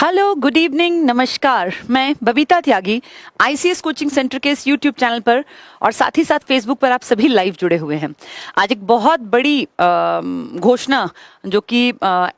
Hello, good evening, नमस्कार। मैं बबीता त्यागी ICS coaching centre के इस यूट्यूब चैनल पर और साथ ही साथ फेसबुक पर आप सभी लाइव जुड़े हुए हैं। आज एक बहुत बड़ी घोषणा जो कि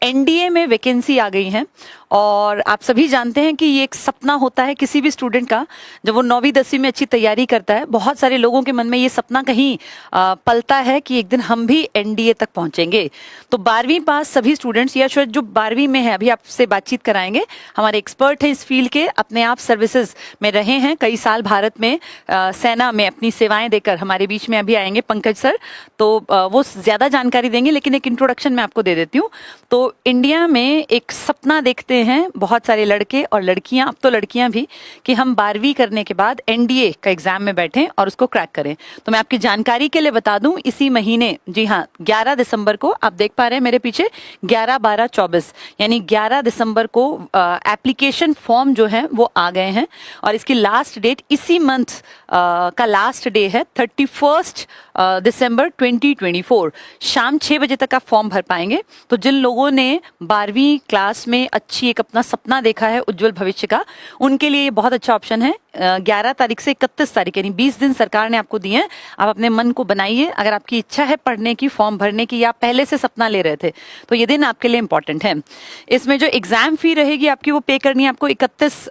एनडीए में वैकेंसी आ गई है और आप सभी जानते हैं कि ये एक सपना होता है किसी भी स्टूडेंट का जब वो 9वीं 10वीं में अच्छी तैयारी करता है। बहुत सारे लोगों के मन में ये सपना कहीं पलता है कि एक दिन हम भी एनडीए तक पहुंचेंगे। तो 12वीं पास सभी स्टूडेंट्स या शायद जो 12वीं में है, अभी आपसे बातचीत कराएंगे। हमारे एक्सपर्ट हैं इस फील्ड के, अपने आप सर्विसेज में रहे हैं कई साल, भारत में सेना में अपनी सेवाएं देकर हमारे बीच में अभी आएंगे पंकज सर। तो वो ज्यादा जानकारी देंगे, लेकिन एक इंट्रोडक्शन मैं आपको दे देती हूँ। तो इंडिया में एक सपना देखते हैं बहुत सारे लड़के और लड़कियां, अब तो लड़कियां भी, कि हम 12वीं करने के बाद एनडीए का एग्जाम में बैठें और उसको क्रैक करें। तो मैं आपकी जानकारी के लिए बता दूं, इसी महीने, जी हाँ, 11 दिसंबर को, आप देख पा रहे हैं मेरे पीछे 11, 12, 24, यानी 11 दिसंबर को एप्लीकेशन फॉर्म जो है वो आ गए हैं और इसकी लास्ट डेट इसी मंथ का लास्ट डे है 31 दिसंबर 2024। शाम 6 बजे तक आप फॉर्म भर पाएंगे। तो जिन लोगों ने 12वीं क्लास में अच्छी एक अपना सपना देखा है उज्जवल भविष्य का, उनके लिए ये बहुत अच्छा ऑप्शन है। 11 तारीख से 31 तारीख यानी 20 दिन सरकार ने आपको दिए हैं। आप अपने मन को बनाइए, अगर आपकी इच्छा है पढ़ने की, फॉर्म भरने की, या आप पहले से सपना ले रहे थे तो ये दिन आपके लिए इंपॉर्टेंट है। इसमें जो एग्जाम फी रहेगी आपकी वो पे करनी है आपको 31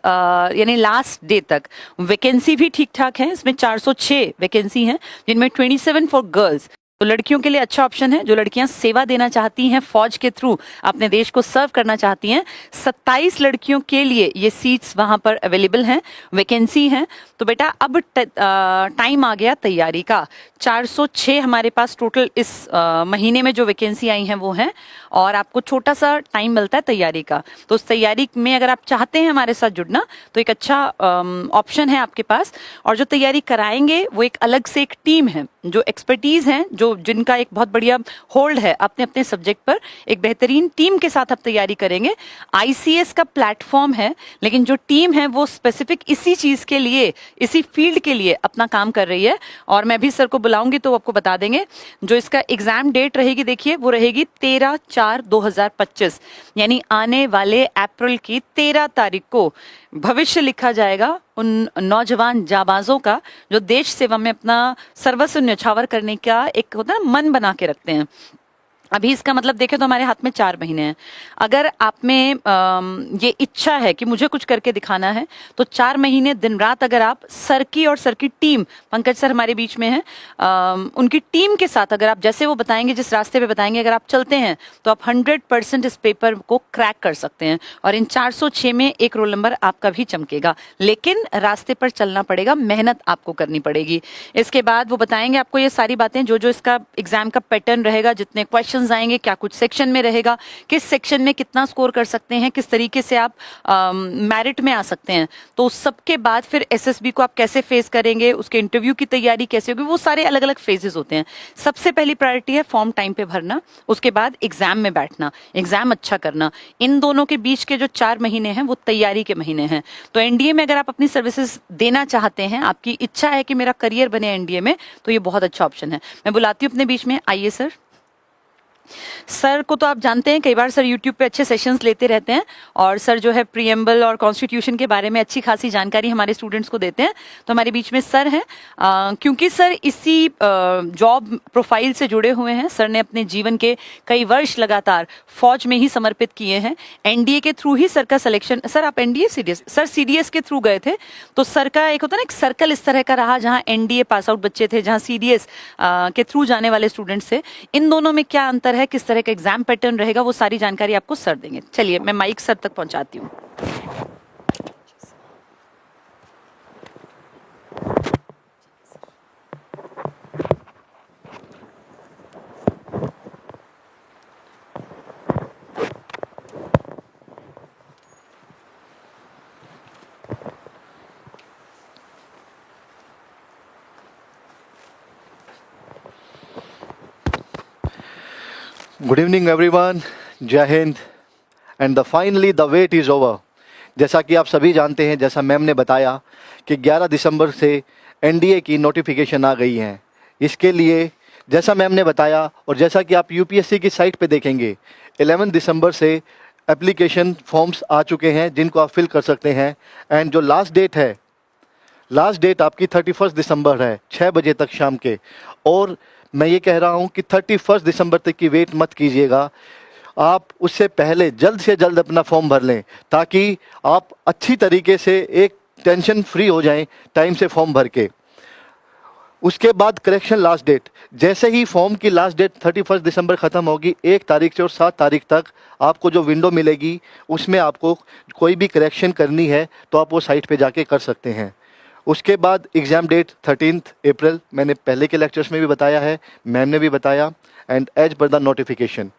यानी लास्ट डे तक। वैकेंसी भी ठीक ठाक है, इसमें 406 वैकेंसी है जिनमें 27 फॉर गर्ल्स। तो लड़कियों के लिए अच्छा ऑप्शन है, जो लड़कियां सेवा देना चाहती हैं, फौज के थ्रू अपने देश को सर्व करना चाहती हैं। 27 लड़कियों के लिए ये सीट्स वहां पर अवेलेबल हैं, वैकेंसी हैं। तो बेटा अब टाइम आ गया तैयारी का। 406 हमारे पास टोटल इस महीने में जो वैकेंसी आई हैं वो हैं, और आपको छोटा सा टाइम मिलता है तैयारी का। तो उस तैयारी में अगर आप चाहते हैं हमारे साथ जुड़ना तो एक अच्छा ऑप्शन है आपके पास। और जो तैयारी कराएंगे वो एक अलग से एक टीम है, जो एक्सपर्टीज हैं, जो जिनका एक बहुत बढ़िया होल्ड है अपने अपने सब्जेक्ट पर, एक बेहतरीन टीम के साथ आप तैयारी करेंगे। आईसीएस का प्लेटफॉर्म है, लेकिन जो टीम है वो स्पेसिफिक इसी चीज के लिए, इसी फील्ड के लिए अपना काम कर रही है। और मैं भी सर को बुलाऊंगी तो आपको बता देंगे। जो इसका एग्जाम डेट रहेगी, देखिए वो रहेगी 13/4/2025, यानी आने वाले अप्रैल की 13 तारीख को भविष्य लिखा जाएगा उन नौजवान जाबाजों का जो देश सेवा में अपना सर्वस्व न्यौछावर करने का एक होता है ना, मन बना के रखते हैं। अभी इसका मतलब देखें तो हमारे हाथ में 4 महीने हैं। अगर आप में ये इच्छा है कि मुझे कुछ करके दिखाना है तो 4 महीने दिन रात अगर आप सर की और सर की टीम, पंकज सर हमारे बीच में है, उनकी टीम के साथ अगर आप जैसे वो बताएंगे, जिस रास्ते पे बताएंगे, अगर आप चलते हैं तो आप 100% इस पेपर को क्रैक कर सकते हैं। और इन 406 में एक रोल नंबर आपका भी चमकेगा, लेकिन रास्ते पर चलना पड़ेगा, मेहनत आपको करनी पड़ेगी। इसके बाद वो बताएंगे आपको ये सारी बातें, जो जो इसका एग्जाम का पैटर्न रहेगा, जितने क्वेश्चन आएंगे, क्या कुछ सेक्शन में रहेगा, किस सेक्शन में कितना स्कोर कर सकते हैं, किस तरीके से आप मेरिट में आ सकते हैं। तो सबके बाद फिर एसएसबी को आप कैसे फेस करेंगे, उसके इंटरव्यू की तैयारी कैसे होगी, वो सारे अलग अलग फेजेस होते हैं। सबसे पहली प्रायोरिटी है फॉर्म टाइम पे भरना, उसके बाद एग्जाम में बैठना, एग्जाम अच्छा करना। इन दोनों के बीच के जो 4 महीने हैं वो तैयारी के महीने हैं। तो एनडीए में अगर आप अपनी सर्विसेज देना चाहते हैं, आपकी इच्छा है कि मेरा करियर बने एनडीए में, तो ये बहुत अच्छा ऑप्शन है। मैं बुलाती हूँ अपने बीच में, आइए सर। सर को तो आप जानते हैं, कई बार सर यूट्यूब पे अच्छे सेशंस लेते रहते हैं और सर जो है प्रीएम्बल और कॉन्स्टिट्यूशन के बारे में अच्छी खासी जानकारी हमारे स्टूडेंट्स को देते हैं। तो हमारे बीच में सर हैं, क्योंकि सर इसी जॉब प्रोफाइल से जुड़े हुए हैं। सर ने अपने जीवन के कई वर्ष लगातार फौज में ही समर्पित किए हैं। एनडीए के थ्रू ही सर का सिलेक्शन, सर आप एनडीए सीडीएस, सर सीडीएस के थ्रू गए थे, तो सर का एक होता है ना, एक सर्कल इस तरह का रहा जहाँ एनडीए पास आउट बच्चे थे, जहाँ सीडीएस के थ्रू जाने वाले स्टूडेंट्स थे। इन दोनों में क्या अंतर है, किस तरह का एग्जाम पैटर्न रहेगा, वो सारी जानकारी आपको सर देंगे। चलिए मैं माइक सर तक पहुंचाती हूँ। गुड इवनिंग एवरीवन, जय हिंद। And finally the wait is over. जैसा कि आप सभी जानते हैं, जैसा मैम ने बताया कि 11 दिसंबर से एनडीए की नोटिफिकेशन आ गई है। इसके लिए जैसा मैम ने बताया और जैसा कि आप यूपीएससी की साइट पे देखेंगे, 11 दिसंबर से एप्लीकेशन फॉर्म्स आ चुके हैं जिनको आप फिल कर सकते हैं। एंड जो लास्ट डेट आपकी 31 दिसंबर है 6 बजे तक शाम के। और मैं ये कह रहा हूँ कि 31 दिसंबर तक की वेट मत कीजिएगा, आप उससे पहले जल्द से जल्द अपना फॉर्म भर लें ताकि आप अच्छी तरीके से एक टेंशन फ्री हो जाएं टाइम से फॉर्म भर के। उसके बाद करेक्शन लास्ट डेट, जैसे ही फॉर्म की लास्ट डेट 31 दिसंबर ख़त्म होगी, 1 तारीख से और 7 तारीख तक आपको जो विंडो मिलेगी उसमें आपको कोई भी करेक्शन करनी है तो आप वो साइट पे जाके कर सकते हैं। उसके बाद एग्ज़ाम डेट 13 अप्रैल, मैंने पहले के लेक्चर्स में भी बताया है, मैम ने भी बताया, and as per the notification.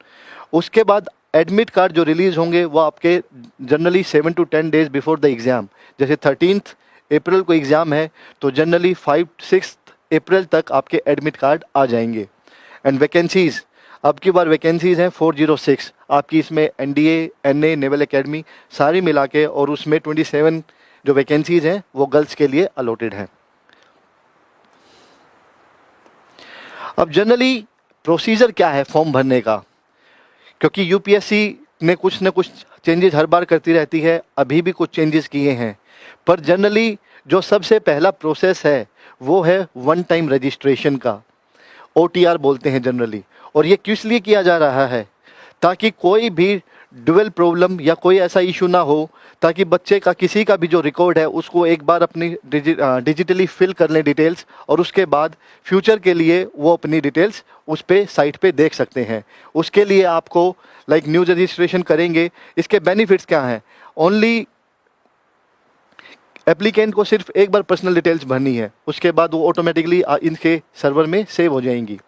उसके बाद एडमिट कार्ड जो रिलीज़ होंगे वो आपके generally 7 to 10 days before the exam. जैसे 13 अप्रैल को एग्ज़ाम है तो जनरली 5-6 अप्रैल तक आपके एडमिट कार्ड आ जाएंगे। एंड वैकेंसीज़, अब की बार वैकेंसीज़ हैं 406 आपकी, इसमें एनडीए, एनए, नेवल एकेडमी सारी मिला के, और उसमें 27 जो वैकेंसीज़ हैं वो गर्ल्स के लिए अलॉटेड हैं। अब जनरली प्रोसीजर क्या है फॉर्म भरने का, क्योंकि यूपीएससी ने कुछ न कुछ चेंजेस हर बार करती रहती है, अभी भी कुछ चेंजेस किए हैं, पर जनरली जो सबसे पहला प्रोसेस है वो है वन टाइम रजिस्ट्रेशन का, OTR बोलते हैं जनरली। और ये किस लिए किया जा रहा है, ताकि कोई भी डुअल प्रॉब्लम या कोई ऐसा इशू ना हो, ताकि बच्चे का किसी का भी जो रिकॉर्ड है उसको एक बार अपनी डिजिटली फिल कर लें डिटेल्स, और उसके बाद फ्यूचर के लिए वो अपनी डिटेल्स उस पे साइट पे देख सकते हैं। उसके लिए आपको न्यू रजिस्ट्रेशन करेंगे, इसके बेनिफिट्स क्या हैं, ओनली एप्लीकेंट को सिर्फ एक बार पर्सनल डिटेल्स भरनी है, उसके बाद वो ऑटोमेटिकली इनके सर्वर में सेव हो जाएंगी।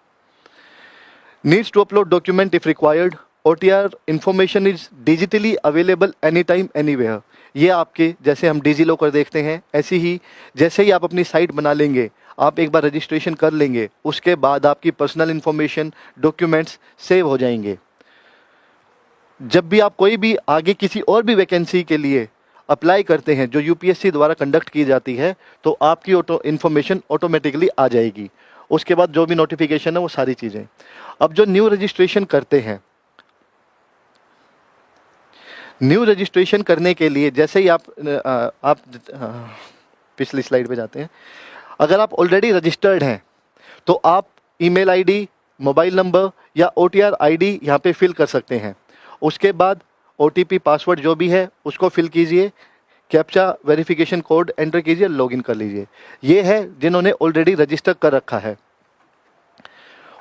Needs to upload document if required, OTR information is digitally available any time anywhere. ये आपके जैसे हम डिजी लॉकर देखते हैं, ऐसी ही जैसे ही आप अपनी साइट बना लेंगे, आप एक बार रजिस्ट्रेशन कर लेंगे, उसके बाद आपकी पर्सनल इंफॉर्मेशन, डॉक्यूमेंट्स सेव हो जाएंगे। जब भी आप कोई भी आगे किसी और भी वैकेंसी के लिए अप्लाई करते हैं जो यूपीएससी द्वारा कंडक्ट की जाती है, तो आपकी इंफॉर्मेशन ऑटोमेटिकली आ जाएगी। उसके बाद जो भी नोटिफिकेशन है वो सारी चीज़ें। अब जो न्यू रजिस्ट्रेशन करते हैं, न्यू रजिस्ट्रेशन करने के लिए जैसे ही आप पिछली स्लाइड पे जाते हैं, अगर आप ऑलरेडी रजिस्टर्ड हैं तो आप ईमेल आईडी, मोबाइल नंबर या OTR ID यहाँ पे फिल कर सकते हैं। उसके बाद OTP पासवर्ड जो भी है उसको फिल कीजिए, कैप्चा वेरिफिकेशन कोड एंटर कीजिए, लॉगिन कर लीजिए। ये है जिन्होंने ऑलरेडी रजिस्टर कर रखा है।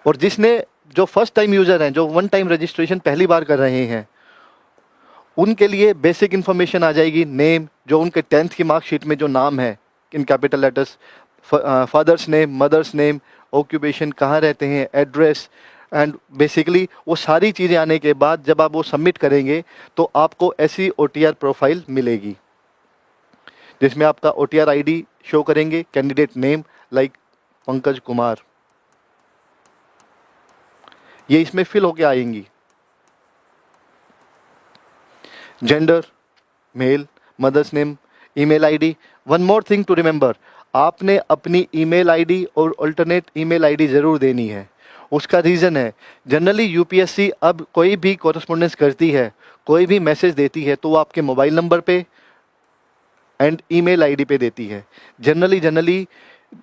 और जिसने जो फर्स्ट टाइम यूज़र हैं, जो वन टाइम रजिस्ट्रेशन पहली बार कर रहे हैं, उनके लिए बेसिक इन्फॉर्मेशन आ जाएगी। नेम, जो उनके 10th की मार्कशीट में जो नाम है in capital letters, father's name, mother's name, occupation, कहाँ रहते हैं, एड्रेस, एंड बेसिकली वो सारी चीज़ें आने के बाद जब आप वो सबमिट करेंगे तो आपको ऐसी OTR प्रोफाइल मिलेगी जिसमें आपका OTR ID शो करेंगे, candidate name like Pankaj Kumar, ये इसमें फिल होके आएंगी। Gender male, mother's name, email ID। One more thing to remember, आपने अपनी ईमेल ID और अल्टरनेट ईमेल ID ज़रूर देनी है। उसका रीज़न है, जनरली यूपीएससी अब कोई भी कॉरेस्पॉन्डेंस करती है, कोई भी मैसेज देती है, तो वो आपके मोबाइल नंबर पे एंड ईमेल ID पे देती है। जनरली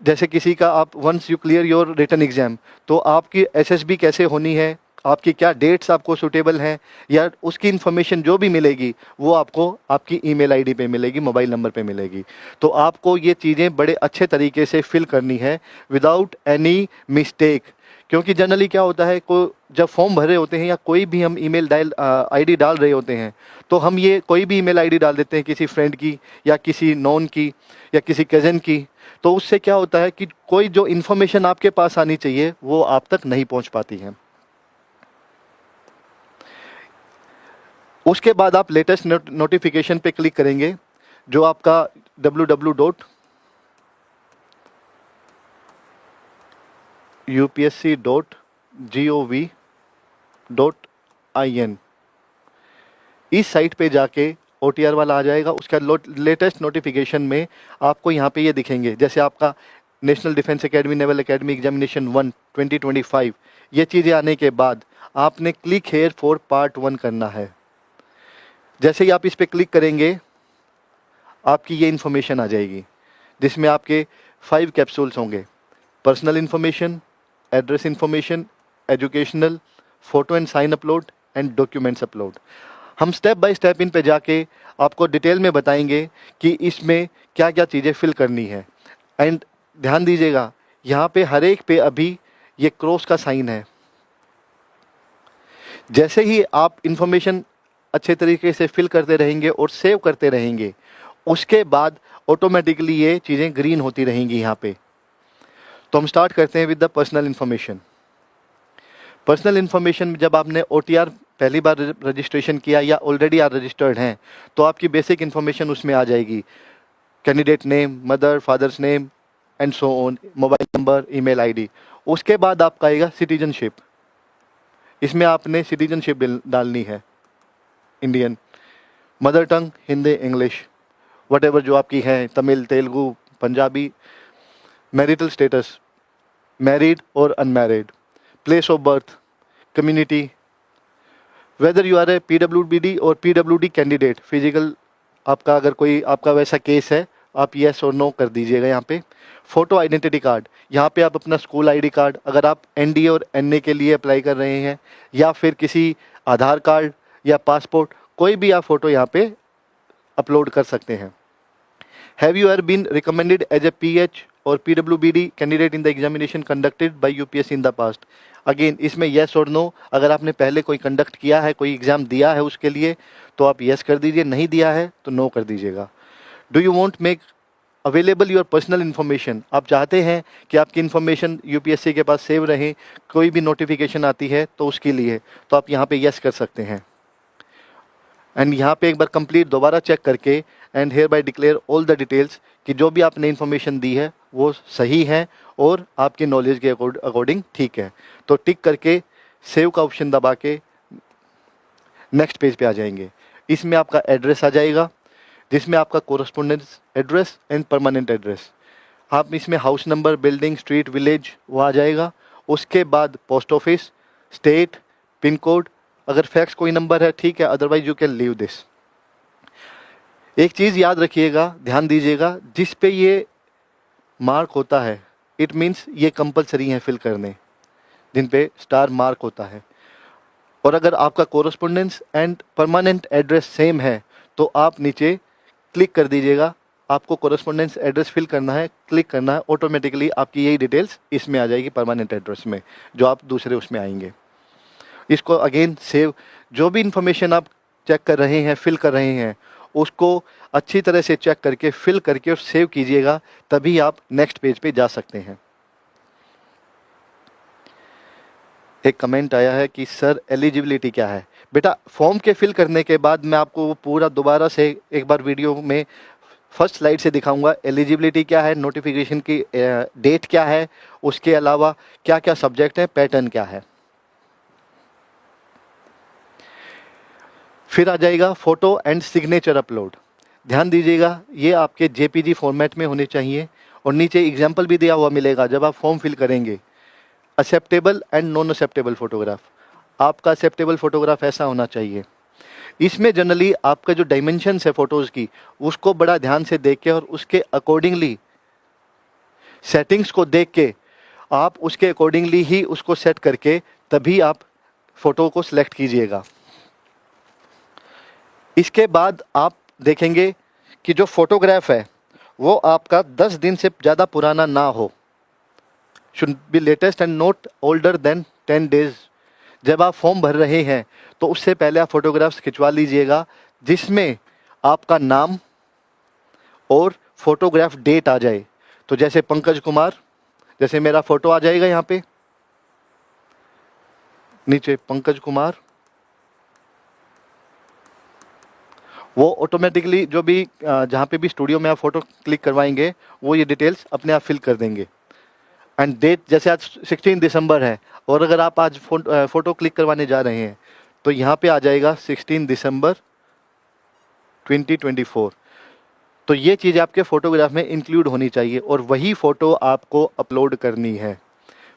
जैसे किसी का आप once you clear your written exam, तो आपकी SSB कैसे होनी है, आपकी क्या डेट्स आपको सूटेबल हैं, या उसकी इन्फॉर्मेशन जो भी मिलेगी वो आपको आपकी ईमेल ID पे मिलेगी, मोबाइल नंबर पे मिलेगी। तो आपको ये चीज़ें बड़े अच्छे तरीके से फिल करनी है विदाउट एनी मिस्टेक। क्योंकि जनरली क्या होता है, को जब फॉर्म भर रहे होते हैं या कोई भी हम ईमेल ID डाल रहे होते हैं, तो हम ये कोई भी ईमेल ID डाल देते हैं, किसी फ्रेंड की या किसी नॉन की या किसी कज़न की। तो उससे क्या होता है कि कोई जो इन्फॉर्मेशन आपके पास आनी चाहिए वो आप तक नहीं पहुंच पाती है। उसके बाद आप लेटेस्ट नोटिफिकेशन पे क्लिक करेंगे, जो आपका www.upsc.gov.in इस साइट पे जाके OTR वाला आ जाएगा। उसका लेटेस्ट नोटिफिकेशन में आपको यहाँ पे ये दिखेंगे, जैसे आपका national defence academy, naval academy examination 1 2025, ये चीज़ें आने के बाद आपने क्लिक हेयर फॉर पार्ट 1 करना है। जैसे ही आप इस पर क्लिक करेंगे आपकी ये इन्फॉर्मेशन आ जाएगी, जिसमें आपके 5 कैप्सूल्स होंगे। Personal information, address information, educational, photo and sign upload and documents upload. हम स्टेप बाय स्टेप इन पे जाके आपको डिटेल में बताएंगे कि इसमें क्या क्या चीज़ें फिल करनी है। एंड ध्यान दीजिएगा, यहाँ पे हर एक पे अभी ये क्रॉस का साइन है। जैसे ही आप इन्फॉर्मेशन अच्छे तरीके से फिल करते रहेंगे और सेव करते रहेंगे, उसके बाद ऑटोमेटिकली ये चीज़ें ग्रीन होती रहेंगी यहाँ पे। तो हम स्टार्ट करते हैं with the personal information. Personal information में जब आपने OTR पहली बार रजिस्ट्रेशन किया या ऑलरेडी आप रजिस्टर्ड हैं, तो आपकी बेसिक इन्फॉर्मेशन उसमें आ जाएगी। Candidate name, mother father's name and so on, mobile number, email ID. उसके बाद आपका आएगा सिटीजनशिप। इसमें आपने सिटीजनशिप डालनी है, Indian, mother tongue Hindi English whatever जो आपकी है, Tamil Telugu Punjabi. Marital status, married और unmarried. Place of birth, community, whether you are a PWD और PWD कैंडिडेट फिजिकल, आपका अगर कोई आपका वैसा केस है आप येस और नो कर दीजिएगा यहाँ पे। फ़ोटो आइडेंटिटी कार्ड, यहाँ पे आप अपना स्कूल ID कार्ड, अगर आप NDA और NA के लिए अप्लाई कर रहे हैं, या फिर किसी आधार कार्ड या पासपोर्ट, कोई भी आप फ़ोटो यहाँ पे अपलोड कर सकते हैं। Have you ever been recommended as a PH और PWBD candidate in the examination conducted by UPSC in the past. Again इसमें येस और नो, अगर आपने पहले कोई कंडक्ट किया है, कोई एग्ज़ाम दिया है उसके लिए, तो आप येस कर दीजिए, नहीं दिया है तो नो कर दीजिएगा। Do you want make available your personal information, आप चाहते हैं कि आपकी इन्फॉर्मेशन UPSC के पास सेव रहे, कोई भी नोटिफिकेशन आती है तो उसके लिए, तो आप यहाँ पे येस कर सकते हैं। एंड यहाँ पे एक बार कंप्लीट दोबारा चेक करके and hereby declare all the details कि जो भी आपने इन्फॉर्मेशन दी है वो सही है और आपकी नॉलेज के अकॉर्डिंग ठीक है, तो टिक करके सेव का ऑप्शन दबा के नेक्स्ट पेज पे आ जाएंगे। इसमें आपका एड्रेस आ जाएगा, जिसमें आपका correspondence address and permanent address. आप इसमें house number, building, street, village वो आ जाएगा। उसके बाद post office, state, pin code, अगर फैक्स कोई नंबर है ठीक है, otherwise you can leave this. एक चीज़ याद रखिएगा, ध्यान दीजिएगा, जिस पे ये मार्क होता है इट मीन्स ये कंपलसरी है फिल करने, जिन पे स्टार मार्क होता है। और अगर आपका correspondence and permanent address same है तो आप नीचे क्लिक कर दीजिएगा, आपको कोरस्पोंडेंस एड्रेस फिल करना है, क्लिक करना है, ऑटोमेटिकली आपकी यही डिटेल्स इसमें आ जाएगी परमानेंट एड्रेस में, जो आप दूसरे उसमें आएंगे। इसको अगेन सेव, जो भी इंफॉर्मेशन आप चेक कर रहे हैं, फिल कर रहे हैं, उसको अच्छी तरह से चेक करके फिल करके और सेव कीजिएगा, तभी आप नेक्स्ट पेज पे जा सकते हैं। एक कमेंट आया है कि सर एलिजिबिलिटी क्या है। बेटा फॉर्म के फिल करने के बाद मैं आपको वो पूरा दोबारा से एक बार वीडियो में फर्स्ट स्लाइड से दिखाऊंगा एलिजिबिलिटी क्या है, नोटिफिकेशन की डेट क्या है, उसके अलावा क्या क्या सब्जेक्ट है, पैटर्न क्या है। फिर आ जाएगा फ़ोटो एंड सिग्नेचर अपलोड। ध्यान दीजिएगा, ये आपके JPG फॉर्मेट में होने चाहिए और नीचे एग्जाम्पल भी दिया हुआ मिलेगा जब आप फॉर्म फिल करेंगे। Acceptable and non acceptable photograph, आपका एक्सेप्टेबल फ़ोटोग्राफ ऐसा होना चाहिए। इसमें जनरली आपका जो डायमेंशंस है फ़ोटोज़ की, उसको बड़ा ध्यान से देख के और उसके अकॉर्डिंगली सेटिंग्स को देख के आप उसके अकॉर्डिंगली ही उसको सेट करके तभी आप फ़ोटो को सिलेक्ट कीजिएगा। इसके बाद आप देखेंगे कि जो फोटोग्राफ है वो आपका 10 दिन से ज़्यादा पुराना ना हो, should be latest and not older than 10 days. जब आप फॉर्म भर रहे हैं तो उससे पहले आप फोटोग्राफ्स खिंचवा लीजिएगा, जिसमें आपका नाम और फोटोग्राफ डेट आ जाए। तो जैसे पंकज कुमार, जैसे मेरा फ़ोटो आ जाएगा यहाँ पे नीचे पंकज कुमार, वो ऑटोमेटिकली जो भी जहाँ पे भी स्टूडियो में आप फ़ोटो क्लिक करवाएंगे वो ये डिटेल्स अपने आप फिल कर देंगे। एंड डेट जैसे आज 16 दिसंबर है और अगर आप आज फ़ोटो क्लिक करवाने जा रहे हैं तो यहाँ पे आ जाएगा 16 दिसंबर 2024। तो ये चीज़ आपके फ़ोटोग्राफ में इंक्लूड होनी चाहिए और वही फ़ोटो आपको अपलोड करनी है।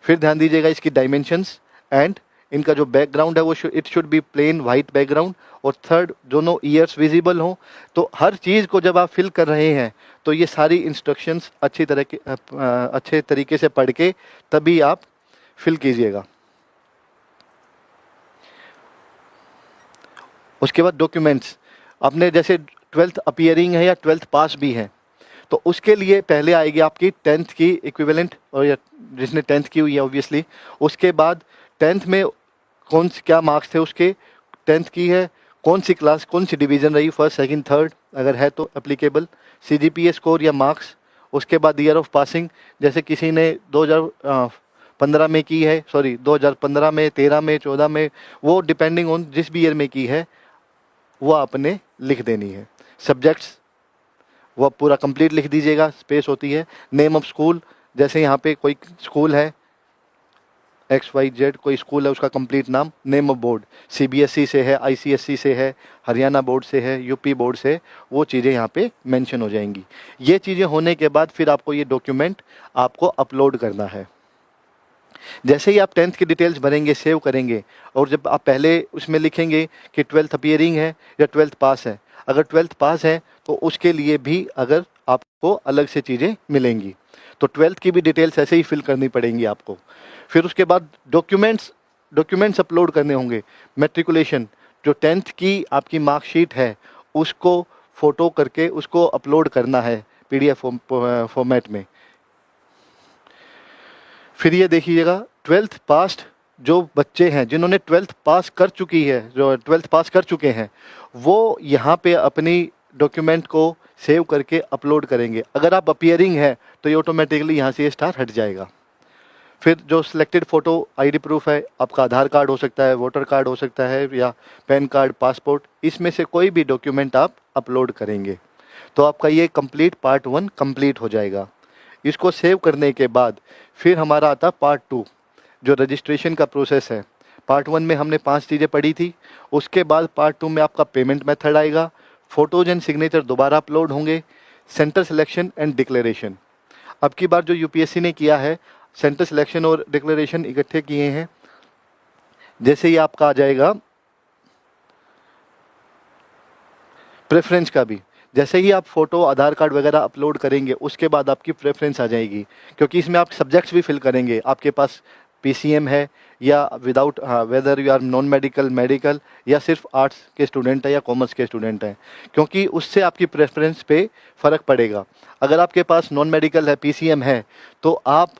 फिर ध्यान दीजिएगा इसकी डायमेंशंस एंड इनका जो बैकग्राउंड है वो it should be plain white background, और थर्ड दोनों ईयर्स विजिबल हों। तो हर चीज़ को जब आप फिल कर रहे हैं तो ये सारी इंस्ट्रक्शंस अच्छे तरीके से पढ़ के तभी आप फिल कीजिएगा। उसके बाद डॉक्यूमेंट्स, आपने जैसे 12th अपीयरिंग है या 12th पास भी है, तो उसके लिए पहले आएगी आपकी 10th की इक्विवेलेंट, और या जिसने 10th की हुई है ऑब्वियसली। उसके बाद 10th में कौन से क्या मार्क्स थे उसके, 10th की है, कौन सी क्लास कौन सी डिवीज़न रही, फर्स्ट सेकंड थर्ड अगर है तो एप्लीकेबल, सीजीपीए स्कोर या मार्क्स। उसके बाद ईयर ऑफ पासिंग, जैसे किसी ने 2015 में की है, 2015 में, 13 में, 14 में, वो डिपेंडिंग ऑन जिस भी ईयर में की है वो आपने लिख देनी है। सब्जेक्ट्स वो पूरा कंप्लीट लिख दीजिएगा, स्पेस होती है। नेम ऑफ स्कूल, जैसे यहाँ पे कोई स्कूल है XYZ, कोई स्कूल है उसका कंप्लीट नाम। नेम ऑफ बोर्ड, CBSE से है, ICSE से है, हरियाणा बोर्ड से है, यूपी बोर्ड से, वो चीज़ें यहाँ पे मेंशन हो जाएंगी। ये चीज़ें होने के बाद फिर आपको ये डॉक्यूमेंट आपको अपलोड करना है। जैसे ही आप 10th की डिटेल्स भरेंगे, सेव करेंगे, और जब आप पहले उसमें लिखेंगे कि 12th अपीयरिंग है या 12th पास है, अगर 12th पास है तो उसके लिए भी अगर आपको अलग से चीज़ें मिलेंगी, तो 12th की भी डिटेल्स ऐसे ही फिल करनी पड़ेंगी आपको। फिर उसके बाद डॉक्यूमेंट्स अपलोड करने होंगे। मैट्रिकुलेशन, जो 10th की आपकी मार्कशीट है उसको फ़ोटो करके उसको अपलोड करना है PDF फॉर्मेट में। फिर ये देखिएगा 12th पास जो बच्चे हैं जिन्होंने 12th पास कर चुकी है, जो 12th पास कर चुके हैं, वो यहाँ पे अपनी डॉक्यूमेंट को सेव करके अपलोड करेंगे। अगर आप अपीयरिंग है तो ये ऑटोमेटिकली यहाँ से ये स्टार हट जाएगा। फिर जो सिलेक्टेड फ़ोटो ID प्रूफ है, आपका आधार कार्ड हो सकता है, वोटर कार्ड हो सकता है, या पैन कार्ड, पासपोर्ट, इसमें से कोई भी डॉक्यूमेंट आप अपलोड करेंगे तो आपका ये कंप्लीट पार्ट 1 कंप्लीट हो जाएगा। इसको सेव करने के बाद फिर हमारा आता पार्ट 2, जो रजिस्ट्रेशन का प्रोसेस है। पार्ट 1 में हमने 5 चीज़ें पढ़ी थी। उसके बाद पार्ट 2 में आपका पेमेंट मेथड आएगा, फ़ोटोज एंड सिग्नेचर दोबारा अपलोड होंगे, सेंटर सिलेक्शन एंड डिक्लेरेशन। अब की बार जो UPSC ने किया है, सेंटर सिलेक्शन और डिक्लेरेशन इकट्ठे किए हैं। जैसे ही आपका आ जाएगा प्रेफरेंस का भी, जैसे ही आप फ़ोटो, आधार कार्ड वगैरह अपलोड करेंगे उसके बाद आपकी प्रेफरेंस आ जाएगी, क्योंकि इसमें आप सब्जेक्ट्स भी फिल करेंगे। आपके पास PCM है या without, whether you are non medical, medical, या सिर्फ आर्ट्स के स्टूडेंट है या कॉमर्स के स्टूडेंट हैं, क्योंकि उससे आपकी प्रेफरेंस पे फ़र्क पड़ेगा। अगर आपके पास नॉन मेडिकल है, PCM है, तो आप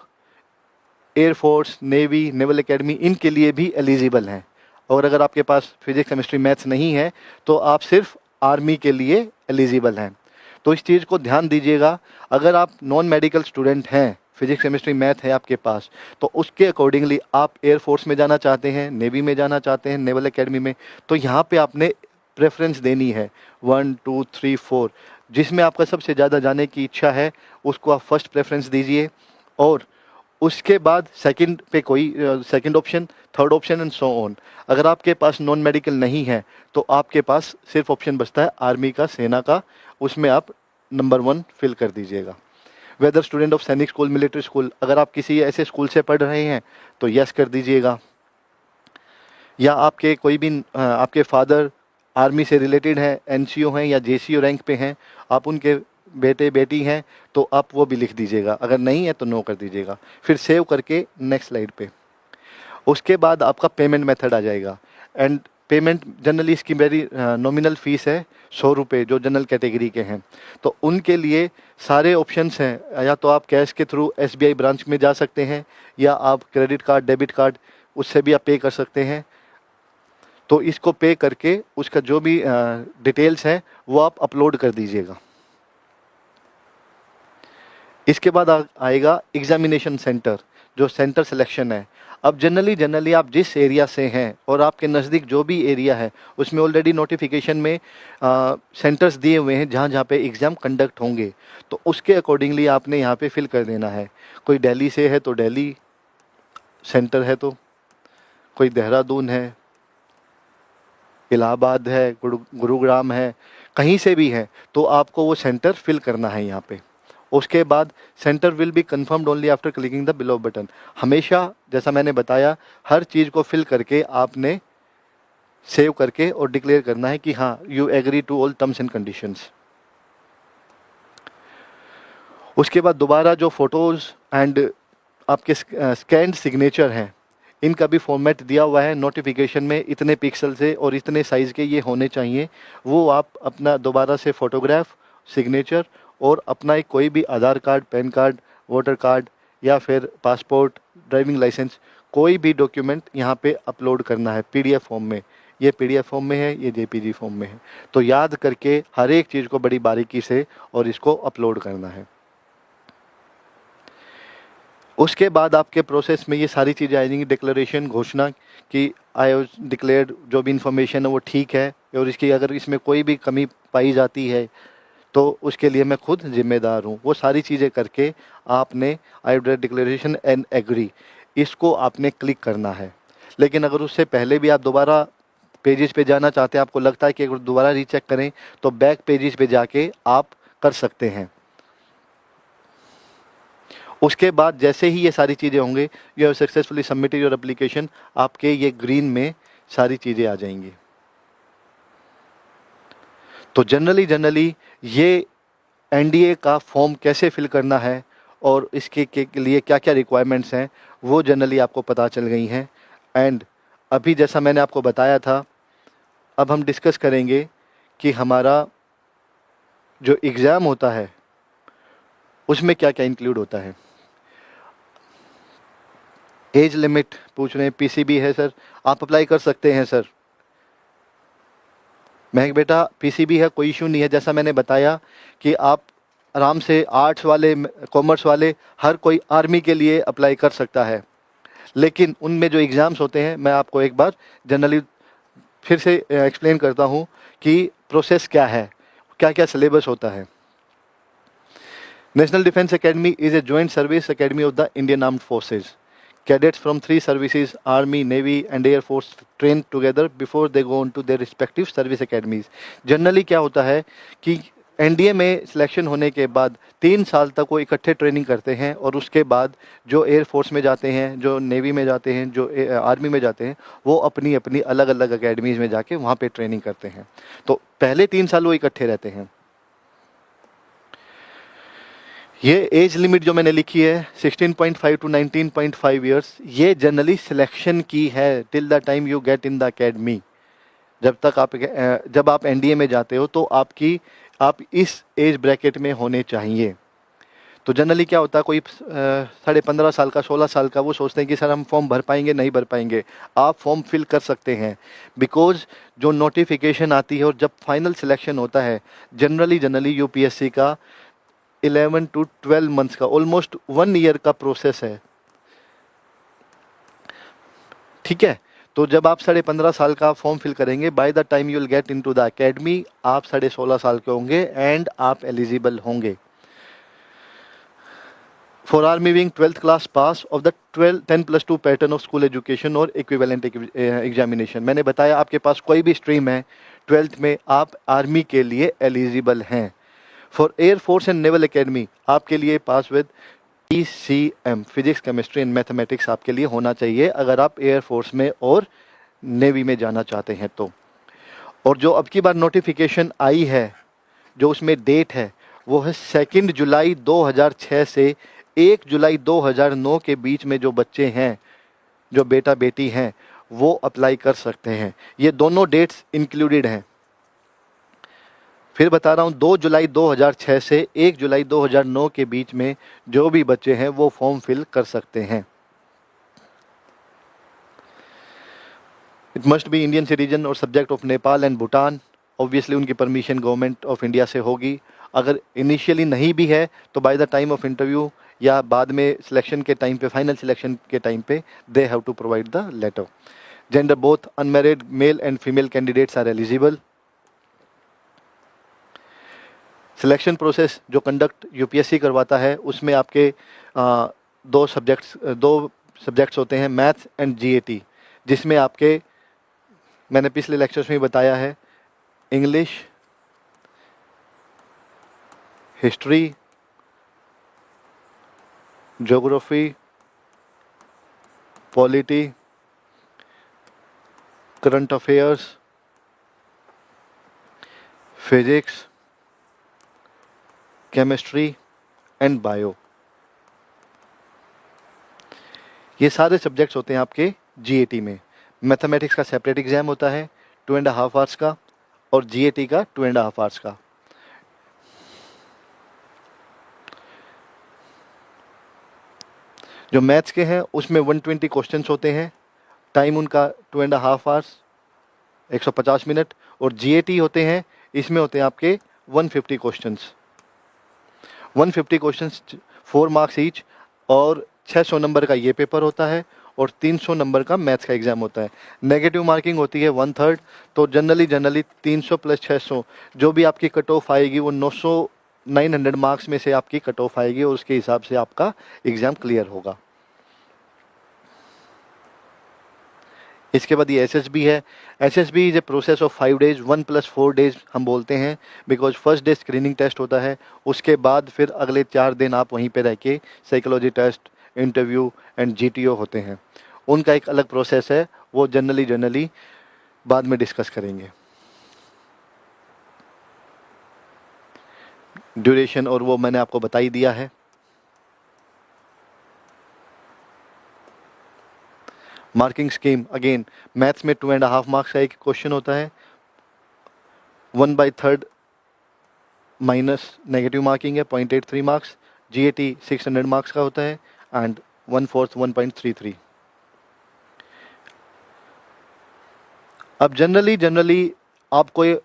एयरफोर्स, नेवी, नेवल एकेडमी, इनके लिए भी एलिजिबल हैं। और अगर आपके पास फिजिक्स, केमिस्ट्री, मैथ्स नहीं है तो आप सिर्फ आर्मी के लिए एलिजिबल हैं। तो इस चीज़ को ध्यान दीजिएगा। अगर आप नॉन मेडिकल स्टूडेंट हैं, फिजिक्स, केमिस्ट्री, मैथ है आपके पास, तो उसके अकॉर्डिंगली आप एयरफोर्स में जाना चाहते हैं, नेवी में जाना चाहते हैं, नेवल एकेडमी में, तो यहाँ पे आपने प्रेफरेंस देनी है 1, 2, 3, 4। जिसमें आपका सबसे ज़्यादा जाने की इच्छा है उसको आप फर्स्ट प्रेफरेंस दीजिए, और उसके बाद सेकंड पे कोई second option, third option and so on. अगर आपके पास नॉन मेडिकल नहीं है तो आपके पास सिर्फ ऑप्शन बचता है आर्मी का, सेना का, उसमें आप नंबर 1 फिल कर दीजिएगा। वेदर स्टूडेंट ऑफ सैनिक स्कूल, मिलिट्री स्कूल, अगर आप किसी ऐसे स्कूल से पढ़ रहे हैं तो यस कर दीजिएगा। या आपके कोई भी आपके फादर आर्मी से रिलेटेड हैं, NCO हैं या JCO रैंक पे हैं, आप उनके बेटे बेटी हैं तो आप वो भी लिख दीजिएगा। अगर नहीं है तो नो कर दीजिएगा। फिर सेव करके नेक्स्ट स्लाइड पे। उसके बाद आपका पेमेंट मेथड आ जाएगा। एंड पेमेंट जनरली इसकी वेरी नॉमिनल फ़ीस है 100 रुपये, जो जनरल कैटेगरी के हैं। तो उनके लिए सारे ऑप्शंस हैं, या तो आप कैश के थ्रू SBI ब्रांच में जा सकते हैं, या आप क्रेडिट कार्ड, डेबिट कार्ड, उससे भी आप पे कर सकते हैं। तो इसको पे करके उसका जो भी डिटेल्स हैं वो आप अपलोड कर दीजिएगा। इसके बाद आएगा एग्जामिनेशन सेंटर, जो सेंटर सिलेक्शन है। अब जनरली आप जिस एरिया से हैं और आपके नज़दीक जो भी एरिया है उसमें ऑलरेडी नोटिफिकेशन में सेंटर्स दिए हुए हैं जहाँ पे एग्ज़ाम कंडक्ट होंगे, तो उसके अकॉर्डिंगली आपने यहाँ पे फिल कर देना है। कोई दिल्ली से है तो दिल्ली सेंटर है, तो कोई देहरादून है, इलाहाबाद है, गुरुग्राम है, कहीं से भी है तो आपको वो सेंटर फिल करना है यहाँ पे। उसके बाद centre will be confirmed only after clicking the below button. हमेशा जैसा मैंने बताया, हर चीज़ को फिल करके आपने सेव करके और डिक्लेयर करना है कि हाँ you agree to all terms and conditions. उसके बाद दोबारा जो फोटोज़ एंड आपके स्कैन्ड सिग्नेचर हैं, इनका भी फॉर्मेट दिया हुआ है नोटिफिकेशन में, इतने पिक्सल से और इतने साइज़ के ये होने चाहिए। वो आप अपना दोबारा से फ़ोटोग्राफ, सिग्नेचर और अपना एक कोई भी Aadhaar card, PAN card, voter card या फिर पासपोर्ट, ड्राइविंग लाइसेंस, कोई भी डॉक्यूमेंट यहाँ पे अपलोड करना है पीडीएफ फॉर्म में। ये पीडीएफ फॉर्म में है, ये जेपीजी फॉर्म में है। तो याद करके हर एक चीज़ को बड़ी बारीकी से और इसको अपलोड करना है। उसके बाद आपके प्रोसेस में ये सारी चीज़ें आ जाएंगी, डिक्लेरेशन, घोषणा कि आई हैव डिक्लेयर्ड, जो भी इंफॉर्मेशन है वो ठीक है और इसकी अगर इसमें कोई भी कमी पाई जाती है तो उसके लिए मैं खुद जिम्मेदार हूँ। वो सारी चीज़ें करके आपने I have declaration and agree, इसको आपने क्लिक करना है। लेकिन अगर उससे पहले भी आप दोबारा पेजेस पे जाना चाहते हैं, आपको लगता है कि अगर दोबारा रीचेक करें, तो बैक पेजेस पे जाके आप कर सकते हैं। उसके बाद जैसे ही ये सारी चीज़ें होंगे, you have successfully submitted your application, आपके ये ग्रीन में सारी चीज़ें आ जाएंगी। तो जनरली ये एनडीए का फॉर्म कैसे फिल करना है और इसके के लिए क्या क्या रिक्वायरमेंट्स हैं, वो जनरली आपको पता चल गई हैं। एंड अभी जैसा मैंने आपको बताया था, अब हम डिस्कस करेंगे कि हमारा जो एग्ज़ाम होता है उसमें क्या क्या इंक्लूड होता है। एज लिमिट पूछ रहे हैं, पीसीबी है सर, आप अप्लाई कर सकते हैं सर। महक बेटा पीसीबी है, कोई इशू नहीं है। जैसा मैंने बताया कि आप आराम से आर्ट्स वाले, कॉमर्स वाले, हर कोई आर्मी के लिए अप्लाई कर सकता है। लेकिन उनमें जो एग्ज़ाम्स होते हैं, मैं आपको एक बार जनरली फिर से एक्सप्लेन करता हूँ कि प्रोसेस क्या है, क्या क्या सिलेबस होता है। National defence academy is a joint service academy of the Indian armed forces. Cadets from 3 services, Army, Navy and Air Force train together before they go on to their respective service academies. Generally क्या होता है कि NDA में selection होने के बाद 3 साल तक वो इकट्ठे ट्रेनिंग करते हैं और उसके बाद जो एयर फोर्स में जाते हैं, जो नेवी में जाते हैं, जो आर्मी में जाते हैं, वो अपनी अपनी अलग अलग अकेडमीज़ में जाके वहाँ पे ट्रेनिंग करते हैं। तो पहले 3 साल वो इकट्ठे रहते हैं। ये एज लिमिट जो मैंने लिखी है 16.5 टू 19.5 ईयर्स, ये जनरली सिलेक्शन की है till the time you get in the academy. जब आप एनडीए में जाते हो तो आप इस एज ब्रैकेट में होने चाहिए। तो जनरली क्या होता है, कोई 15.5 साल का, 16 साल का, वो सोचते हैं कि सर हम फॉर्म भर पाएंगे, नहीं भर पाएंगे। आप फॉर्म फिल कर सकते हैं, बिकॉज जो नोटिफिकेशन आती है और जब फाइनल सिलेक्शन होता है, जनरली यूपीएससी का 11 टू 12 मंथ्स का, ऑलमोस्ट 1 ईयर का प्रोसेस है। ठीक है, तो जब आप 15.5 साल का फॉर्म फिल करेंगे, bye the time you will get into the academy, आप 16.5 साल के होंगे एंड आप एलिजिबल होंगे for army wing 12th class pass of the 10+2 pattern of school education और इक्विवेलेंट एग्जामिनेशन। मैंने बताया आपके पास कोई भी स्ट्रीम है 12th में, आप आर्मी के लिए एलिजिबल हैं। For air force and naval academy आपके लिए pass with PCM, physics, chemistry and mathematics आपके लिए होना चाहिए अगर आप एयर फोर्स में और नेवी में जाना चाहते हैं तो। और जो अब की बार नोटिफिकेशन आई है, जो उसमें डेट है, वो है 2 जुलाई 2006 से 1 जुलाई 2009 के बीच में जो बच्चे हैं, जो बेटा बेटी हैं, वो अप्लाई कर सकते हैं। ये दोनों डेट्स इंक्लूडेड हैं। फिर बता रहा हूँ, 2 जुलाई 2006 से 1 जुलाई 2009 के बीच में जो भी बच्चे हैं वो फॉर्म फिल कर सकते हैं। It must be Indian citizen और subject of Nepal and Bhutan. Obviously उनकी परमिशन गवर्नमेंट ऑफ इंडिया से होगी। अगर इनिशियली नहीं भी है तो by the time of interview या बाद में सिलेक्शन के टाइम पे, फाइनल सिलेक्शन के टाइम पे, they have to provide the letter. Gender both unmarried male and female candidates are eligible. Selection process जो कंडक्ट यूपीएससी करवाता है, उसमें आपके दो सब्जेक्ट्स होते हैं, मैथ्स एंड जीएटी, जिसमें आपके, मैंने पिछले लेक्चर्स में बताया है, English, history, geography, polity, current affairs, physics, chemistry and bio. ये सारे सब्जेक्ट्स होते हैं आपके जीएटी में। मैथमेटिक्स का सेपरेट एग्जाम होता है 2.5 आवर्स का, और जीएटी का 2.5 आवर्स का। जो मैथ्स के हैं उसमें 120 क्वेश्चंस होते हैं, टाइम उनका 2.5 आवर्स 150 मिनट। और जीएटी होते हैं, इसमें होते हैं आपके 150 क्वेश्चंस 150 क्वेश्चंस 4 मार्क्स ईच, और 600 नंबर का ये पेपर होता है, और 300 नंबर का मैथ्स का एग्जाम होता है। नेगेटिव मार्किंग होती है 1/3। तो जनरली 300 प्लस 600 जो भी आपकी कट ऑफ आएगी वो 900 मार्क्स में से आपकी कट ऑफ आएगी, और उसके हिसाब से आपका एग्जाम क्लियर होगा। इसके बाद ये एसएसबी है। SSB is a process of 5 days, 1 + 4 days हम बोलते हैं, because first day screening test होता है, उसके बाद फिर अगले 4 दिन आप वहीं पे रह के psychology test, interview and GTO होते हैं। उनका एक अलग प्रोसेस है, वो जनरली बाद में डिस्कस करेंगे। ड्यूरेशन और वो मैंने आपको बता ही दिया है। मार्किंग स्कीम अगेन, मैथ्स में 2.5 मार्क्स का एक क्वेश्चन होता है, 1/3 माइनस नेगेटिव मार्किंग है 0.83 मार्क्स। जीएटी 600 मार्क्स का होता है, एंड 1/4 1.33। अब जनरली आपको ये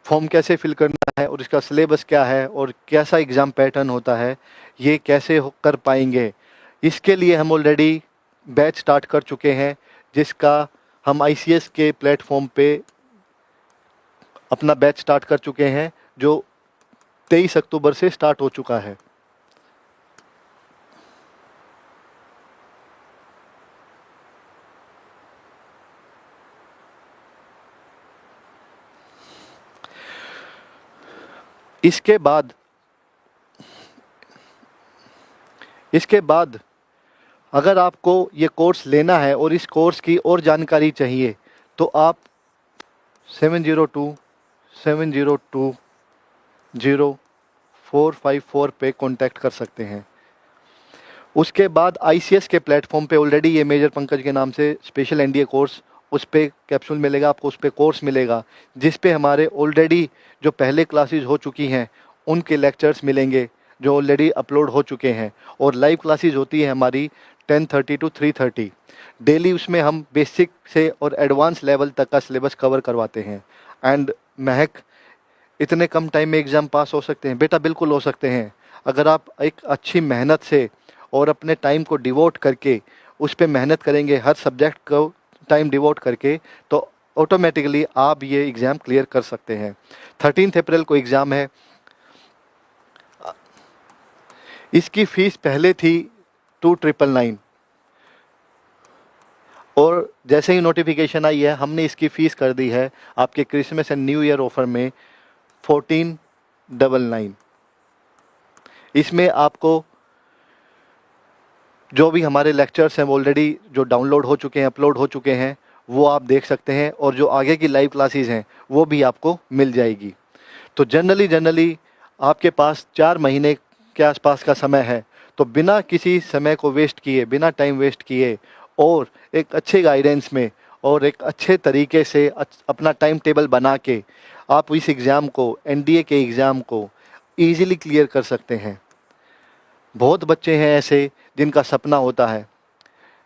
फॉर्म कैसे फिल करना है, और इसका सिलेबस क्या है, और कैसा एग्ज़ाम पैटर्न होता है, ये कैसे कर पाएंगे, इसके लिए हम ऑलरेडी बैच स्टार्ट कर चुके हैं, जिसका हम आईसीएस के प्लेटफॉर्म पे अपना बैच स्टार्ट कर चुके हैं, जो 23 अक्टूबर से स्टार्ट हो चुका है। इसके बाद अगर आपको ये कोर्स लेना है और इस कोर्स की और जानकारी चाहिए, तो आप 702-702-0454 पे कांटेक्ट कर सकते हैं। उसके बाद आईसीएस के प्लेटफॉर्म पे ऑलरेडी ये मेजर पंकज के नाम से स्पेशल एनडीए कोर्स, उस पे कैप्सूल मिलेगा आपको, उस पे कोर्स मिलेगा, जिस पे हमारे ऑलरेडी जो पहले क्लासेस हो चुकी हैं उनके लेक्चर्स मिलेंगे, जो ऑलरेडी अपलोड हो चुके हैं। और लाइव क्लासेस होती है हमारी 10:30 to 3:30 डेली। उसमें हम बेसिक से और एडवांस लेवल तक का सिलेबस कवर करवाते हैं। एंड महक, इतने कम टाइम में एग्ज़ाम पास हो सकते हैं? बेटा बिल्कुल हो सकते हैं, अगर आप एक अच्छी मेहनत से और अपने टाइम को डिवोट करके उस पर मेहनत करेंगे, हर सब्जेक्ट को टाइम डिवोट करके, तो ऑटोमेटिकली आप ये एग्ज़ाम क्लियर कर सकते हैं। 13 अप्रैल को एग्ज़ाम है। इसकी फ़ीस पहले थी 2,999, और जैसे ही नोटिफिकेशन आई है हमने इसकी फ़ीस कर दी है आपके Christmas and new year offer में 1499। इसमें आपको जो भी हमारे लेक्चर्स हैं वो ऑलरेडी जो डाउनलोड हो चुके हैं, अपलोड हो चुके हैं, वो आप देख सकते हैं, और जो आगे की लाइव क्लासेस हैं वो भी आपको मिल जाएगी। तो जनरली आपके पास 4 महीने के आसपास का समय है, तो बिना किसी समय को वेस्ट किए, बिना टाइम वेस्ट किए, और एक अच्छे गाइडेंस में और एक अच्छे तरीके से अपना टाइम टेबल बना के आप इस एग्ज़ाम को, एनडीए के एग्ज़ाम को ईज़िली क्लियर कर सकते हैं। बहुत बच्चे हैं ऐसे जिनका सपना होता है,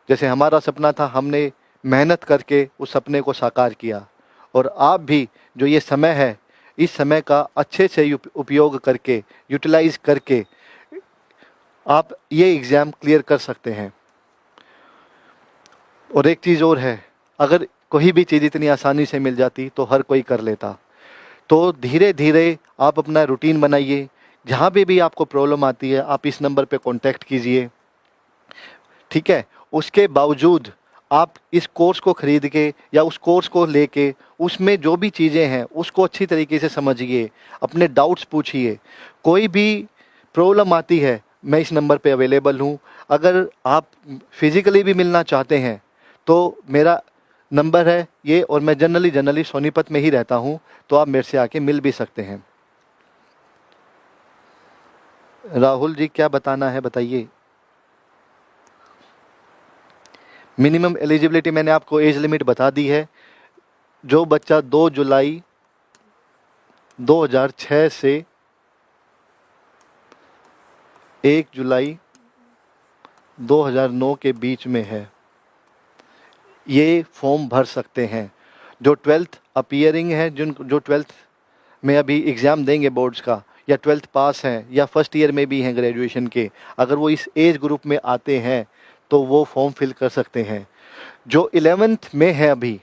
जैसे हमारा सपना था, हमने मेहनत करके उस सपने को साकार किया। और आप भी जो ये समय है, इस समय का अच्छे से उपयोग करके, यूटिलाइज़ करके आप ये एग्ज़ाम क्लियर कर सकते हैं। और एक चीज़ और है, अगर कोई भी चीज़ इतनी आसानी से मिल जाती तो हर कोई कर लेता। तो धीरे धीरे आप अपना रूटीन बनाइए, जहाँ भी आपको प्रॉब्लम आती है आप इस नंबर पे कांटेक्ट कीजिए, ठीक है। उसके बावजूद आप इस कोर्स को खरीद के या उस कोर्स को लेके उसमें जो भी चीज़ें हैं उसको अच्छी तरीके से समझिए, अपने डाउट्स पूछिए। कोई भी प्रॉब्लम आती है मैं इस नंबर पे अवेलेबल हूँ। अगर आप फिज़िकली भी मिलना चाहते हैं तो मेरा नंबर है ये, और मैं जनरली सोनीपत में ही रहता हूँ, तो आप मेरे से आके मिल भी सकते हैं। राहुल जी क्या बताना है बताइए। मिनिमम एलिजिबिलिटी मैंने आपको एज लिमिट बता दी है। जो बच्चा 2 जुलाई 2006 से 1 जुलाई 2009 के बीच में है, ये फॉर्म भर सकते हैं। जो 12th अपीयरिंग है, जो 12th में अभी एग्ज़ाम देंगे बोर्ड्स का, या 12th पास हैं, या फर्स्ट ईयर में भी हैं ग्रेजुएशन के, अगर वो इस एज ग्रुप में आते हैं तो वो फॉर्म फिल कर सकते हैं। जो 11th में है अभी,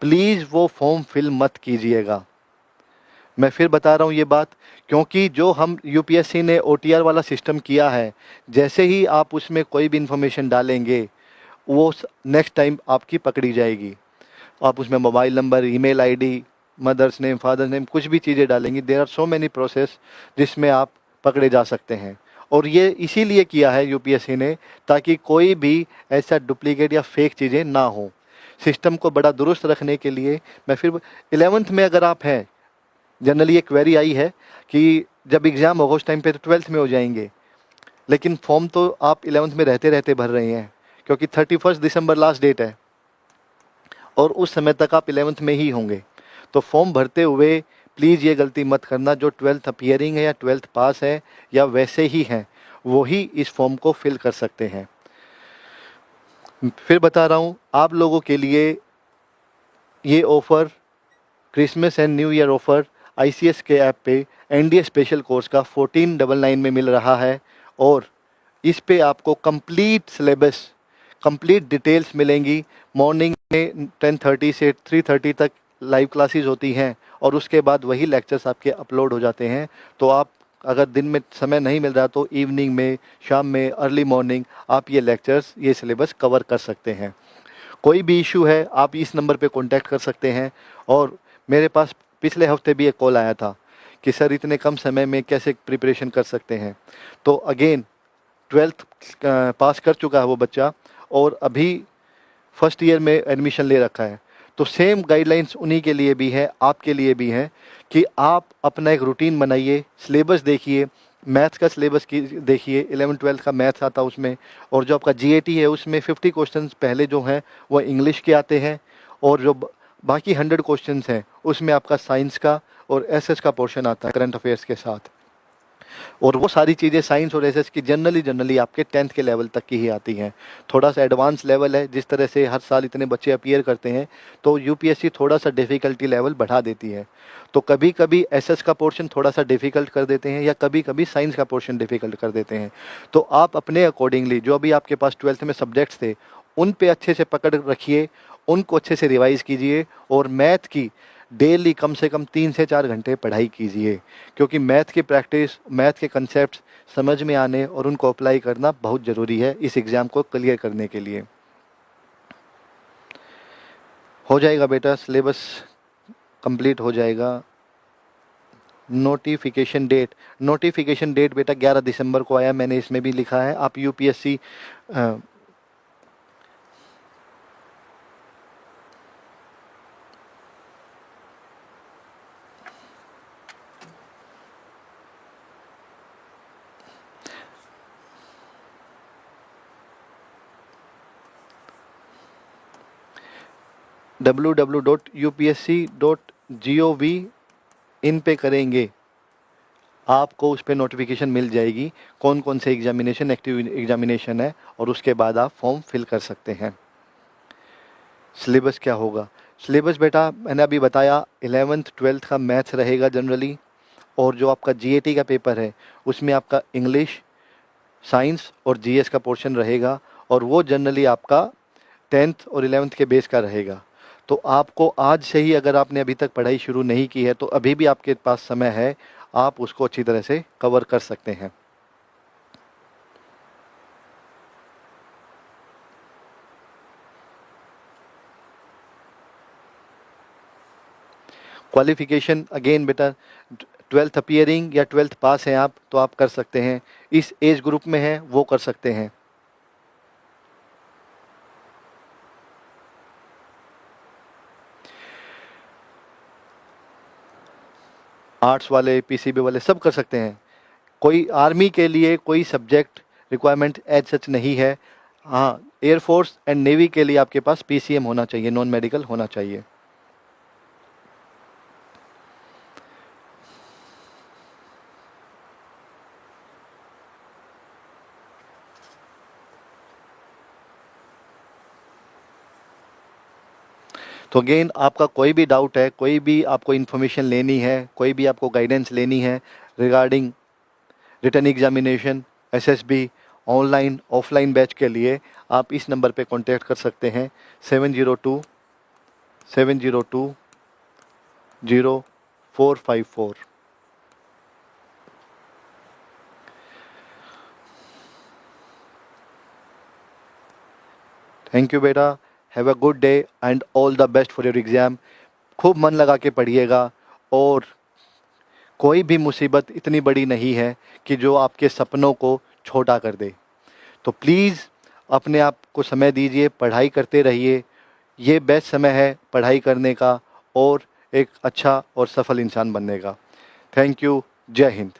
प्लीज़ वो फॉर्म फिल मत कीजिएगा। मैं फिर बता रहा हूँ ये बात, क्योंकि जो हम यूपीएससी ने ओटीआर वाला सिस्टम किया है, जैसे ही आप उसमें कोई भी इंफॉर्मेशन डालेंगे, वो नेक्स्ट टाइम आपकी पकड़ी जाएगी। आप उसमें mobile number, email ID, mother's name, father name, कुछ भी चीज़ें डालेंगी, there are so many process जिसमें आप पकड़े जा सकते हैं। और ये इसीलिए किया है यूपीएससी ने, ताकि कोई भी ऐसा डुप्लीकेट या फेक चीज़ें ना हो। सिस्टम को बड़ा दुरुस्त रखने के लिए मैं फिर 11th में अगर आप हैं, जनरली एक क्वेरी आई है कि जब एग्ज़ाम होगा उस टाइम पे तो 12th में हो जाएंगे, लेकिन फॉर्म तो आप 11th में रहते रहते भर रहे हैं, क्योंकि 31 दिसंबर लास्ट डेट है और उस समय तक आप 11th में ही होंगे। तो फॉर्म भरते हुए प्लीज़ ये गलती मत करना, जो 12th अपीयरिंग है या 12th पास है या वैसे ही हैं, वो ही इस फॉर्म को फिल कर सकते हैं। फिर बता रहा हूँ आप लोगों के लिए, ये offer Christmas and new year offer ICS के ऐप पे एनडीए स्पेशल कोर्स का 1499 में मिल रहा है, और इस पे आपको कंप्लीट सिलेबस, कंप्लीट डिटेल्स मिलेंगी। मॉर्निंग में 10:30 से 3:30 तक लाइव क्लासेस होती हैं, और उसके बाद वही लेक्चर्स आपके अपलोड हो जाते हैं। तो आप अगर दिन में समय नहीं मिल रहा तो इवनिंग में, शाम में, अर्ली मॉर्निंग आप ये लेक्चर्स, ये सिलेबस कवर कर सकते हैं। कोई भी इशू है आप इस नंबर पे कांटेक्ट कर सकते हैं। और मेरे पास पिछले हफ्ते भी एक कॉल आया था कि सर इतने कम समय में कैसे प्रिपरेशन कर सकते हैं। तो अगेन 12th पास कर चुका है वो बच्चा, और अभी फर्स्ट ईयर में एडमिशन ले रखा है। तो सेम गाइडलाइंस उन्हीं के लिए भी है, आपके लिए भी है, कि आप अपना एक रूटीन बनाइए, सिलेबस देखिए, मैथ्स का सिलेबस की देखिए, 11th-12th का मैथ्स आता है उसमें, और जो आपका जीएटी है उसमें 50 क्वेश्चंस पहले जो हैं वो इंग्लिश के आते हैं, और जो बाकी 100 क्वेश्चंस हैं उसमें आपका साइंस का और एसएस का पोर्शन आता है करंट अफेयर्स के साथ। और वो सारी चीज़ें साइंस और एसएस की जनरली आपके 10th के लेवल तक की ही आती हैं। थोड़ा सा एडवांस लेवल है, जिस तरह से हर साल इतने बच्चे अपीयर करते हैं, तो यूपीएससी थोड़ा सा डिफ़िकल्टी लेवल बढ़ा देती है। तो कभी कभी एसएस का पोर्शन थोड़ा सा डिफ़िकल्ट कर देते हैं, या कभी कभी साइंस का पोर्शन डिफ़िकल्ट कर देते हैं। तो आप अपने अकॉर्डिंगली जो अभी आपके पास 12th में सब्जेक्ट्स थे, उन पे अच्छे से पकड़ रखिए, उनको अच्छे से रिवाइज़ कीजिए, और मैथ की डेली कम से कम 3 से 4 घंटे पढ़ाई कीजिए, क्योंकि मैथ की प्रैक्टिस, मैथ के कंसेप्ट समझ में आने और उनको अप्लाई करना बहुत ज़रूरी है इस एग्ज़ाम को क्लियर करने के लिए। हो जाएगा बेटा, सिलेबस कंप्लीट हो जाएगा। नोटिफिकेशन डेट बेटा 11 दिसंबर को आया, मैंने इसमें भी लिखा है। आप यूपीएससी www.upsc.gov इन पे करेंगे, आपको उस पर नोटिफिकेशन मिल जाएगी कौन कौन से एग्जामिनेशन, एक्टिव एग्जामिनेशन है, और उसके बाद आप फॉर्म फिल कर सकते हैं। सिलेबस क्या होगा? सिलेबस बेटा मैंने अभी बताया, 11th-12th का मैथ्स रहेगा जनरली, और जो आपका जीएटी का पेपर है उसमें आपका इंग्लिश, साइंस और जीएस का पोर्शन रहेगा, और वो जनरली आपका 10th और 11th के बेस का रहेगा। तो आपको आज से ही, अगर आपने अभी तक पढ़ाई शुरू नहीं की है तो अभी भी आपके पास समय है, आप उसको अच्छी तरह से कवर कर सकते हैं। क्वालिफिकेशन अगेन बेटा 12th अपीयरिंग या 12th पास हैं आप तो आप कर सकते हैं, इस एज ग्रुप में हैं वो कर सकते हैं। आर्ट्स वाले, पीसीबी वाले सब कर सकते हैं। कोई आर्मी के लिए कोई सब्जेक्ट रिक्वायरमेंट एज सच नहीं है। हाँ, एयरफोर्स एंड नेवी के लिए आपके पास पीसीएम होना चाहिए, नॉन मेडिकल होना चाहिए। तो अगेन आपका कोई भी डाउट है, कोई भी आपको इन्फॉर्मेशन लेनी है, कोई भी आपको गाइडेंस लेनी है regarding written examination, SSB, online offline batch के लिए, आप इस नंबर पे कांटेक्ट कर सकते हैं 702-702-0454। थैंक यू बेटा, have a good day and all the best for your exam. खूब मन लगा के पढ़िएगा, और कोई भी मुसीबत इतनी बड़ी नहीं है कि जो आपके सपनों को छोटा कर दे। तो प्लीज़ अपने आप को समय दीजिए, पढ़ाई करते रहिए। ये बेस्ट समय है पढ़ाई करने का और एक अच्छा और सफल इंसान बनने का। Thank you. जय हिंद।